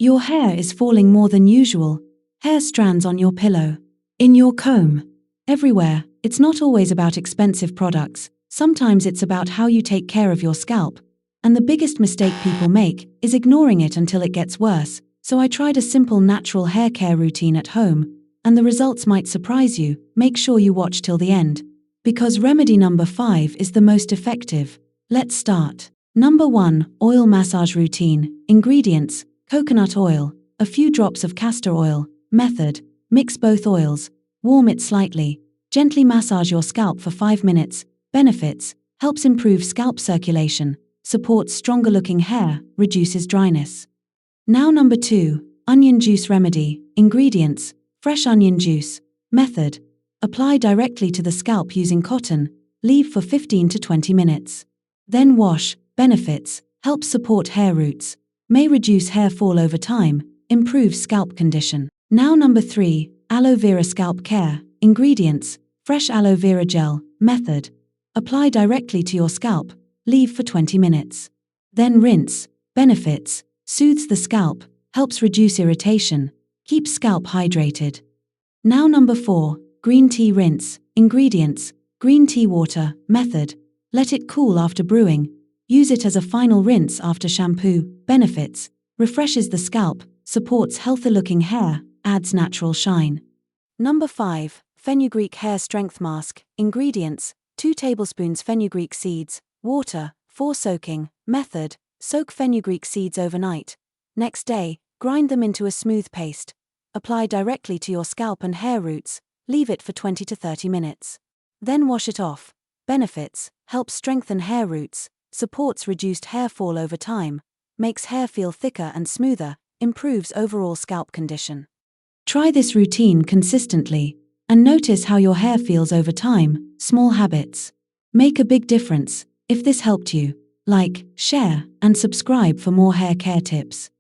Your hair is falling more than usual. Hair strands on your pillow, in your comb, everywhere. It's not always about expensive products. Sometimes it's about how you take care of your scalp. And the biggest mistake people make is ignoring it until it gets worse. So I tried a simple natural hair care routine at home, and the results might surprise you. Make sure you watch till the end, because remedy number 5 is the most effective. Let's start. Number 1, oil massage routine. Ingredients: coconut oil, a few drops of castor oil. Method: mix both oils, warm it slightly, gently massage your scalp for 5 minutes. Benefits: helps improve scalp circulation, supports stronger looking hair, reduces dryness. Now number 2, onion juice remedy. Ingredients: fresh onion juice. Method: apply directly to the scalp using cotton, leave for 15 to 20 minutes. Then wash. Benefits: helps support hair roots, may reduce hair fall over time, improves scalp condition. Now number 3, aloe vera scalp care. Ingredients: fresh aloe vera gel. Method: apply directly to your scalp, leave for 20 minutes. Then rinse. Benefits: soothes the scalp, helps reduce irritation, keeps scalp hydrated. Now number 4, green tea rinse. Ingredients: green tea water. Method: let it cool after brewing, use it as a final rinse after shampoo. Benefits: refreshes the scalp, supports healthy looking hair, adds natural shine. Number 5, fenugreek hair strength mask. Ingredients: 2 tablespoons fenugreek seeds, water, for soaking. Method: soak fenugreek seeds overnight. Next day, grind them into a smooth paste. Apply directly to your scalp and hair roots, leave it for 20 to 30 minutes. Then wash it off. Benefits: helps strengthen hair roots, supports reduced hair fall over time, makes hair feel thicker and smoother, improves overall scalp condition. Try this routine consistently, and notice how your hair feels over time. Small habits make a big difference. If this helped you, like, share, and subscribe for more hair care tips.